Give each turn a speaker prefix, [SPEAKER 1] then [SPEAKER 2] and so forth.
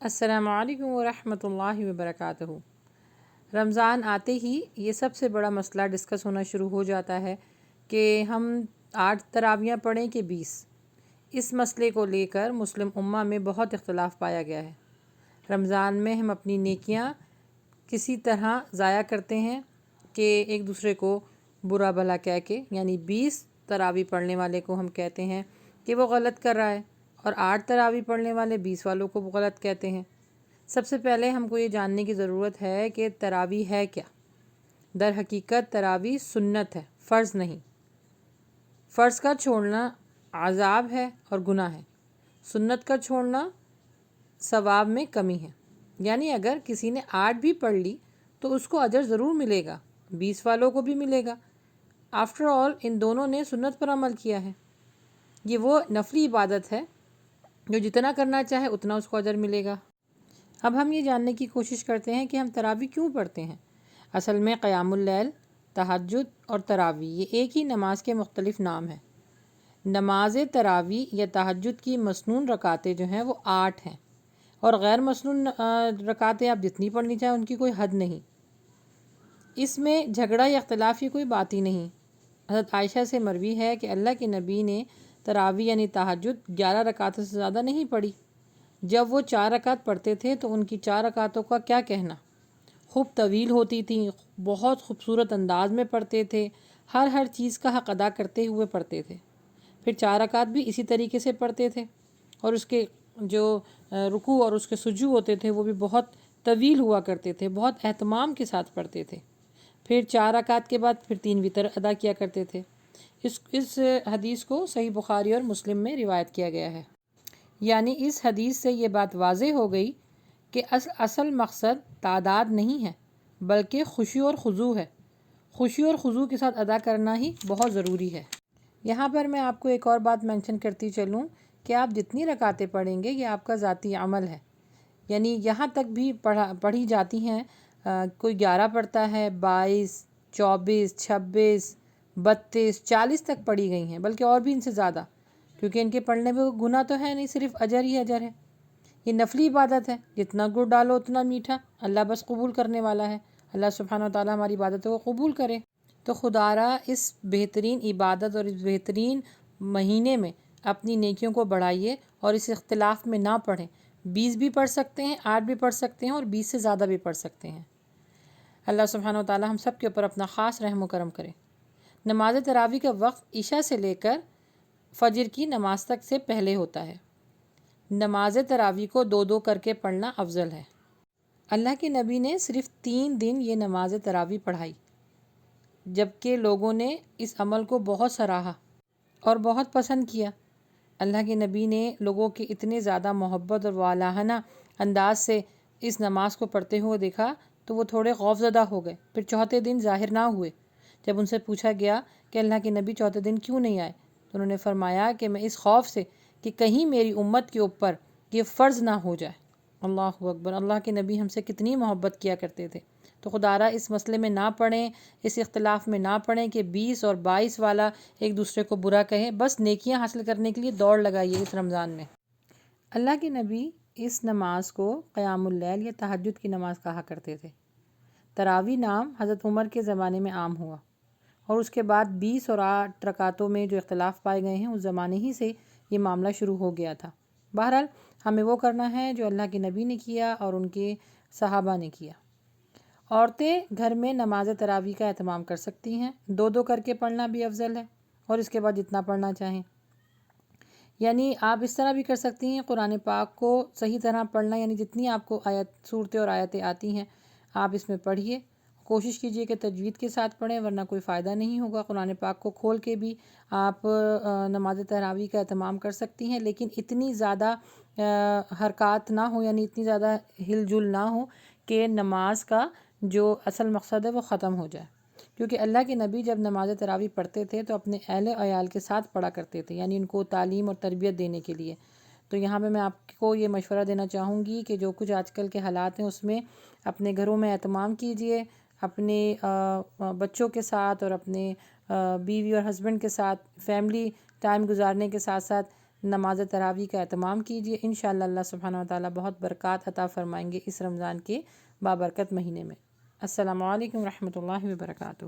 [SPEAKER 1] السلام علیکم ورحمۃ اللہ وبرکاتہ۔ رمضان آتے ہی یہ سب سے بڑا مسئلہ ڈسکس ہونا شروع ہو جاتا ہے کہ ہم 8 تراویحیں پڑھیں کہ 20۔ اس مسئلے کو لے کر مسلم امہ میں بہت اختلاف پایا گیا ہے۔ رمضان میں ہم اپنی نیکیاں کسی طرح ضائع کرتے ہیں کہ ایک دوسرے کو برا بھلا کہہ کے، یعنی 20 تراویح پڑھنے والے کو ہم کہتے ہیں کہ وہ غلط کر رہا ہے، اور 8 تراویح پڑھنے والے 20 والوں کو غلط کہتے ہیں۔ سب سے پہلے ہم کو یہ جاننے کی ضرورت ہے کہ تراویح ہے کیا۔ در حقیقت تراویح سنت ہے، فرض نہیں۔ فرض کا چھوڑنا عذاب ہے اور گناہ ہے، سنت کا چھوڑنا ثواب میں کمی ہے۔ یعنی اگر کسی نے 8 بھی پڑھ لی تو اس کو اجر ضرور ملے گا، 20 والوں کو بھی ملے گا۔ آفٹر آل ان دونوں نے سنت پر عمل کیا ہے۔ یہ وہ نفلی عبادت ہے جو جتنا کرنا چاہے اتنا اس کو اجر ملے گا۔ اب ہم یہ جاننے کی کوشش کرتے ہیں کہ ہم تراویح کیوں پڑھتے ہیں۔ اصل میں قیام اللیل، تہجد اور تراویح یہ ایک ہی نماز کے مختلف نام ہیں۔ نماز تراویح یا تہجد کی مسنون رکعتیں جو ہیں وہ 8 ہیں، اور غیر مسنون رکعتیں آپ جتنی پڑھنی چاہیں ان کی کوئی حد نہیں۔ اس میں جھگڑا یا اختلاف کی کوئی بات ہی نہیں۔ حضرت عائشہ سے مروی ہے کہ اللہ کے نبی نے تراویح یعنی تہجد 11 رکعتوں سے زیادہ نہیں پڑھی۔ جب وہ 4 رکعت پڑھتے تھے تو ان کی 4 رکعتوں کا کیا کہنا، خوب طویل ہوتی تھیں، بہت خوبصورت انداز میں پڑھتے تھے، ہر چیز کا حق ادا کرتے ہوئے پڑھتے تھے۔ پھر 4 رکعت بھی اسی طریقے سے پڑھتے تھے، اور اس کے جو رکوع اور اس کے سجود ہوتے تھے وہ بھی بہت طویل ہوا کرتے تھے، بہت اہتمام کے ساتھ پڑھتے تھے۔ پھر 4 رکعت کے بعد پھر 3 وتر ادا کیا کرتے تھے۔ اس حدیث کو صحیح بخاری اور مسلم میں روایت کیا گیا ہے۔ یعنی اس حدیث سے یہ بات واضح ہو گئی کہ اصل مقصد تعداد نہیں ہے بلکہ خشوع اور خضوع ہے۔ خشوع اور خضوع کے ساتھ ادا کرنا ہی بہت ضروری ہے۔ یہاں پر میں آپ کو ایک اور بات مینشن کرتی چلوں کہ آپ جتنی رکعتیں پڑھیں گے یہ آپ کا ذاتی عمل ہے۔ یعنی یہاں تک بھی پڑھی جاتی ہیں، کوئی 11 پڑھتا ہے، 22، 24، 26، 32، 40 تک پڑھی گئی ہیں، بلکہ اور بھی ان سے زیادہ، کیونکہ ان کے پڑھنے میں گناہ تو ہے نہیں، صرف اجر ہی اجر ہے۔ یہ نفلی عبادت ہے، جتنا گڑ ڈالو اتنا میٹھا، اللہ بس قبول کرنے والا ہے۔ اللہ سبحانہ وتعالی ہماری عبادتوں کو قبول کرے۔ تو خدا را اس بہترین عبادت اور اس بہترین مہینے میں اپنی نیکیوں کو بڑھائیے اور اس اختلاف میں نہ پڑھیں۔ 20 بھی پڑھ سکتے ہیں، 8 بھی پڑھ سکتے ہیں، اور 20 سے زیادہ بھی پڑھ سکتے ہیں۔ اللہ سبحانہ وتعالی ہم سب کے اوپر اپنا خاص رحم و کرم کرے۔ نماز تراویح کا وقت عشاء سے لے کر فجر کی نماز تک سے پہلے ہوتا ہے۔ نماز تراویح کو 2 کر کے پڑھنا افضل ہے۔ اللہ کے نبی نے صرف 3 دن یہ نماز تراویح پڑھائی، جبکہ لوگوں نے اس عمل کو بہت سراہا اور بہت پسند کیا۔ اللہ کے نبی نے لوگوں کے اتنے زیادہ محبت اور والہانہ انداز سے اس نماز کو پڑھتے ہوئے دیکھا تو وہ تھوڑے خوف زدہ ہو گئے۔ پھر چوتھے دن ظاہر نہ ہوئے۔ جب ان سے پوچھا گیا کہ اللہ کے نبی چوتھے دن کیوں نہیں آئے تو انہوں نے فرمایا کہ میں اس خوف سے کہ کہیں میری امت کے اوپر یہ فرض نہ ہو جائے۔ اللہ اکبر! اللہ کے نبی ہم سے کتنی محبت کیا کرتے تھے۔ تو خدا را اس مسئلے میں نہ پڑھیں، اس اختلاف میں نہ پڑھیں کہ 20 اور 22 والا ایک دوسرے کو برا کہیں۔ بس نیکیاں حاصل کرنے کے لیے دوڑ لگائیے اس رمضان میں۔ اللہ کے نبی اس نماز کو قیام اللیل یا تہجد کی نماز کہا کرتے تھے۔ تراویح نام حضرت عمر کے زمانے میں عام ہوا، اور اس کے بعد 20 اور 8 رکعتوں میں جو اختلاف پائے گئے ہیں اس زمانے ہی سے یہ معاملہ شروع ہو گیا تھا۔ بہرحال ہمیں وہ کرنا ہے جو اللہ کے نبی نے کیا اور ان کے صحابہ نے کیا۔ عورتیں گھر میں نماز تراویح کا اہتمام کر سکتی ہیں، 2 کر کے پڑھنا بھی افضل ہے، اور اس کے بعد جتنا پڑھنا چاہیں۔ یعنی آپ اس طرح بھی کر سکتی ہیں، قرآن پاک کو صحیح طرح پڑھنا، یعنی جتنی آپ کو صورتیں اور آیتیں آتی ہیں آپ اس میں پڑھیے۔ کوشش کیجئے کہ تجوید کے ساتھ پڑھیں، ورنہ کوئی فائدہ نہیں ہوگا۔ قرآن پاک کو کھول کے بھی آپ نماز تراویح کا اہتمام کر سکتی ہیں، لیکن اتنی زیادہ حرکات نہ ہو، یعنی اتنی زیادہ ہل جل نہ ہو کہ نماز کا جو اصل مقصد ہے وہ ختم ہو جائے۔ کیونکہ اللہ کے نبی جب نماز تراویح پڑھتے تھے تو اپنے اہل و عیال کے ساتھ پڑھا کرتے تھے، یعنی ان کو تعلیم اور تربیت دینے کے لیے۔ تو یہاں پہ میں آپ کو یہ مشورہ دینا چاہوں گی کہ جو کچھ آج کل کے حالات ہیں اس میں اپنے گھروں میں اہتمام کیجئے، اپنے بچوں کے ساتھ اور اپنے بیوی اور ہسبینڈ کے ساتھ فیملی ٹائم گزارنے کے ساتھ ساتھ نماز تراویح کا اہتمام کیجیے، انشاءاللہ اللہ سبحانہ و تعالیٰ بہت برکات عطا فرمائیں گے اس رمضان کے بابرکت مہینے میں۔ السلام علیکم ورحمۃ اللہ وبرکاتہ۔